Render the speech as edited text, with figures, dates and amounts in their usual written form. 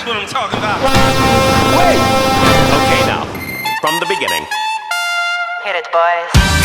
what I'm talking about. Wait! Okay, now, from the beginning. Hit it, boys.